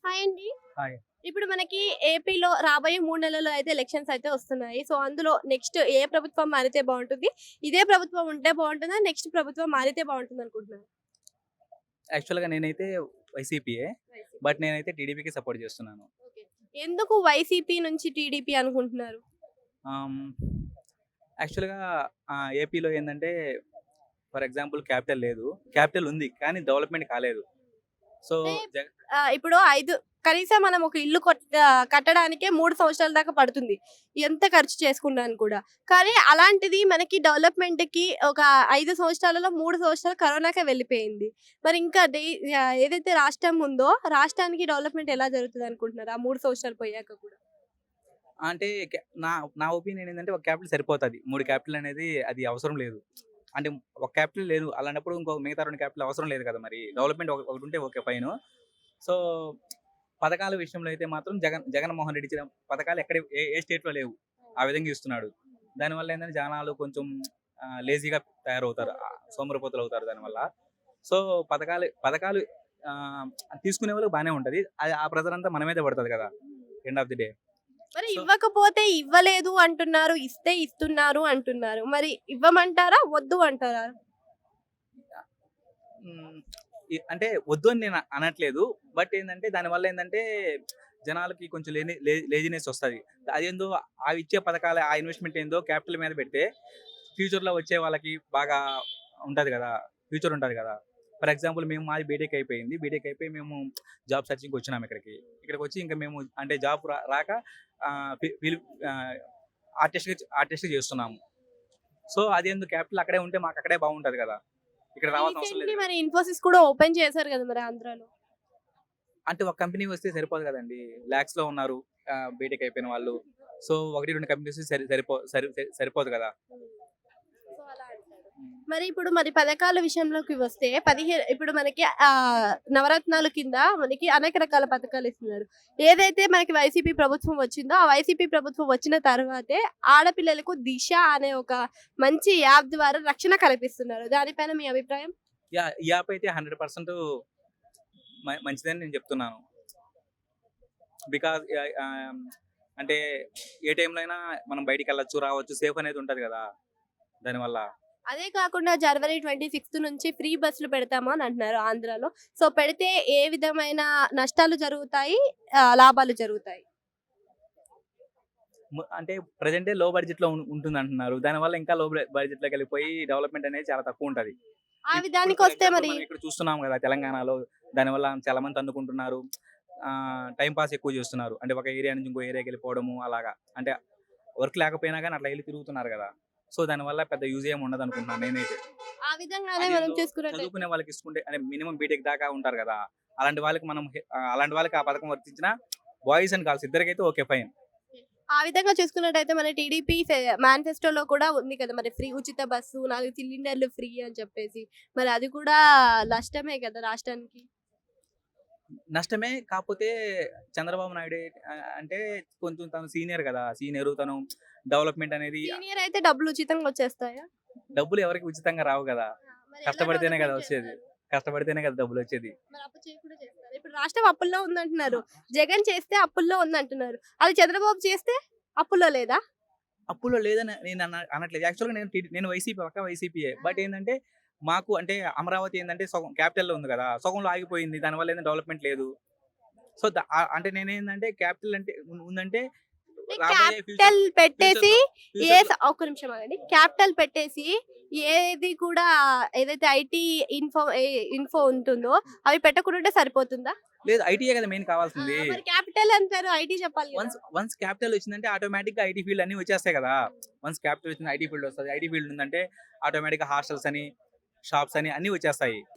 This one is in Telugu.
హాయ్ అండి. హాయ్. ఇప్పుడు మనకి ఏపీలో రాబోయే 3 నెలల్లో అయితే ఎలక్షన్స్ అయితే వస్తున్నాయి. సో, అందులో నెక్స్ట్ ఏ ప్రభుత్వం మారితే బావుంటుంది? ఇదే ప్రభుత్వం ఉంటే బావుంటుందా? నెక్స్ట్ ప్రభుత్వం మారితే బావుంటుందనుకుంటున్నారా? యాక్చువల్‌గా నేనైతే వైసీపీయే. వైసీపీ. బట్ నేనైతే టీడీపీకే సపోర్ట్ చేస్తున్నాను. ఓకే. ఎందుకు వైసీపీ నుంచి టీడీపీ అనుకుంటున్నారు? ఆహ్, యాక్చువల్‌గా ఏపీలో ఏందంటే ఫర్ ఎగ్జాంపుల్ క్యాపిటల్ లేదు. క్యాపిటల్ ఉంది. కానీ డెవలప్‌మెంట్ కాలేదు. సో, అంటే జగ ఇప్పుడు కనీసం మనం ఒక ఇల్లు కట్టడానికే 3 సంవత్సరాల దాకా పడుతుంది. ఎంత ఖర్చు చేసుకున్నాను కూడా. కానీ అలాంటిది మనకి డెవలప్‌మెంట్‌కి ఒక 5 సంవత్సరాలలో 3 సంవత్సరాలు కరోనాకే వెళ్ళిపోయింది. మరి ఇంకా ఏదైతే రాష్ట్రం ఉందో రాష్ట్రానికి డెవలప్‌మెంట్ ఎలా జరుగుతదనుకుంటున్నారు? ఆ 3 సంవత్సరాలు పోయాక కూడా? అంటే నా నా ఒపీనియన్ ఏందంటే ఒక క్యాపిటల్ సరిపోతది. 3 క్యాపిటల్ అనేది అది అవసరం లేదు. అంటే ఒక క్యాపిటల్ లేదు. అలాంటప్పుడు ఇంకో మిగతా 2 క్యాపిటల్ అవసరం లేదు కదా! మరి డెవలప్‌మెంట్ ఒకటుంటే ఓకే ఫైను. సో, పథకాల విషయంలో అయితే మాత్రం జగన్‌మోహన్ రెడ్డి ఇచ్చిన పథకాలు ఎక్కడ ఏ స్టేట్‌లో లేవు. ఆ విధంగా ఇస్తున్నాడు. దానివల్ల ఏందంటే జనాలు కొంచెం లేజీగా తయారవుతారు. సోమరిపోతులవుతారు దానివల్ల. సో, పథకాలు ఆహ్, తీసుకునే వాళ్ళకి బానే ఉంటది. ఆ ప్రెషర్ మన మీదే పడతది కదా! End of the day. మరి సో, ఇవ్వకపోతే ఇవ్వలేదు అంటున్నారు. ఇస్తే ఇస్తున్నారు అంటున్నారు. మరి ఇవ్వమంటారా? వద్దు అంటారా? హ్మ్. అంటే వద్దు అని నేను అనట్లేదు. బట్ ఏందంటే దానివల్ల ఏందంటే జనాలకి కొంచెం లేజినెస్ వస్తది. అదేందో ఇచ్చే పథకాలు ఆ ఇన్వెస్ట్‌మెంట్ ఏందో క్యాపిటల్ మీద పెడితే ఫ్యూచర్‌లో వచ్చే వాళ్ళకి బాగా ఉంటది గదా! ఫ్యూచర్ ఉంటది గదా! ఫర్ ఎగ్జాంపుల్ మాది బీటెక్ అయిపోయింది. బీటెక్ అయిపోయి మేము జాబ్ సెర్చింగ్‌కి వచ్చినాము ఇక్కడికి. ఇక్కడికొచ్చి ఇంకా మేము అంటే జాబ్ రాక ఆహ్, ఫి ఫిల్ ఆహ్, ఆర్టిస్ట్‌గా చేస్తున్నాము. సో, అదేందో క్యాపిటల్ అక్కడే ఉంటే మాకు అక్కడే బాగుంటది గదా! ఇక్కడ రావాల్సిన అవసరం లేదు రీసెంట్‌లీ కదా! మరి ఇన్ఫోసిస్ కూడా ఓపెన్ చేశారు కదా! మరి ఆంధ్రాలో. అంటే ఒక కంపెనీ వస్తే సరిపోదు కదండీ. లాక్స్‌లో ఉన్నారు. బీటెక్ అయిపోయిన వాళ్ళు. సో, 1, 2 కంపెనీస్ సరిపోదు కదా! సో, అలా అంటారు. హ్మ్. మరి పథకాల విషయంలోకి వస్తే ఇప్పుడు మనకి నవరత్నాల కింద మనకి అనేక రకాల పథకాలు ఇస్తున్నారు. ఏదైతే మనకి వైసీపీ ప్రభుత్వం వచ్చిందో, ఆ వైసీపీ ప్రభుత్వం వచ్చిన తర్వాతే ఆడపిల్లలకు దిశ అనే ఒక మంచి యాప్ ద్వారా రక్షణ కల్పిస్తున్నారు. దానిపైన మీ అభిప్రాయం? ఈ యాప్ అయితే 100% మంచిదని నేను చెప్తున్నాను. బికాజ్ అంటే ఏ టైంలో అయినా మనం బయటికెళ్ళొచ్చు, రావచ్చు. సేఫ్ అనేది ఉంటది గదా! దానివల్ల. అదే కాకుండా జనవరి 26 నుంచి ఫ్రీ బస్సులు పెడతాము అని అంటున్నారు ఆంధ్రాలో. సో, పెడితే ఏ విధమైన నష్టాలు జరుగుతాయి? లాభాలు జరుగుతాయి? అంటే ప్రెజెంటే లో బడ్జెట్‌లో ఉంటుందంటున్నారు. దానివల్ల ఇంకా లో బడ్జెట్‌లోకెళ్ళిపోయి డెవలప్‌మెంట్ అనేది చాలా తక్కువుంటది. ఆ ఇప్పుడు ఫర్ విధానికొస్తే ఎగ్జాంపుల్ మరి మనం ఇక్కడ చూస్తున్నాం గదా! తెలంగాణలో దానివల్ల చాలా మంది తన్నుకుంటున్నారు. టైమ్ పాస్ ఎక్కువ చేస్తున్నారు. అంటే ఒక ఏరియా నుంచి ఇంకో ఏరియాకెళ్ళిపోవడము అలాగా. అంటే వర్క్ లేకపోయినా గాని అట్లా ఎళ్లి తిరుగుతున్నారు గదా! సో, దానివల్ల పెద్ద యూజ్ ఏమి ఉండదనుకుంటున్నాను నేనైతే. ఆ విధంగానే మనం అదేందో చూసుకున్నట్టయితే చదువుకునే వాళ్ళకి ఇసుకుంటే అంటే మినిమమ్ బీటెక్ దాకా ఉంటారు గదా! అలాంటి వాళ్ళకి ఆ పథకం వర్తించినా బాయ్స్ అండ్ గర్ల్స్ ఇద్దరికైతే ఓకే ఫైన్. ఆ విధంగా చూసుకున్నట్టయితే మన టీడీపీ మేనిఫెస్టోలో కూడా ఉంది కదా! మరి ఫ్రీ ఉచిత బస్సు, 4 సిలిండర్లు ఫ్రీ అని చెప్పేసి. మరి అది కూడా నష్టమే కదా రాష్ట్రానికి. నష్టమే కాకపోతే చంద్రబాబు నాయుడు అంటే కొంచెం తను సీనియర్ గదా! సీనియరు తను డెవలప్‌మెంట్ అనేది సీనియర్ అయితే డబ్బులు ఉచితంగా వచ్చేస్తాయా? డబ్బులు ఎవరికీ ఉచితంగా రావు గదా! మరి ఎలా కష్టపడితేనే గదా డెవలప్‌మెంట్ వచ్చేది. చేస్తారు? కష్టపడితేనే గదా డబ్బులొచ్చేది. మరి అప్పు చేయకుండా చేస్తారు. ఇప్పుడు రాష్ట్రం అప్పుల్లో ఉందంటున్నారు. అహా! జగన్ చేస్తే అప్పుల్లో ఉందంటున్నారు. అది చంద్రబాబు చేస్తే అప్పుల్లో లేదా? అప్పులో లేదని నేను అనట్లేదు. యాక్చువల్‌గా నేను వైసీపీ పక్కా వైసీపీయే. బట్ ఏందంటే మాకు అంటే అమరావతి ఏందంటే సగం క్యాపిటల్‌లో ఉంది గదా! సగంలో ఆగిపోయింది. దానివల్ల ఏందంటే డెవలప్‌మెంట్ లేదు. సో, అంటే నేనేందంటే క్యాపిటల్ అంటే ఉందంటే అంటే రాబోయే క్యాపిటల్ పెట్టేసి ఫ్యూచర్‌లో ఫ్యూచర్‌లో ఒక్క నిమిషం ఆగండి. క్యాపిటల్ పెట్టేసి ఏది కూడా ఏదైతే ఐటీ ఇన్ఫో ఉంటుందో అవి పెట్టకుండా ఉంటే సరిపోతుందా? లేదు ఐటీయే గదా మెయిన్ కావాల్సింది. మరి క్యాపిటల్ అంటారు ఐటీ చెప్పాలి గదా! వన్స్ క్యాపిటల్ వచ్చిందంటే ఆటోమేటిక్‌గా ఐటీ ఫీల్డ్ అన్నీ వచ్చేస్తాయి గదా! వన్స్ క్యాపిటల్ వచ్చింది ఐటీ ఫీల్డ్ వస్తది. ఐటీ ఫీల్డ్ ఉందంటే ఆటోమేటిక్‌గా హాస్టల్స్ అని, షాప్స్ అని అన్నీ వచ్చేస్తాయి.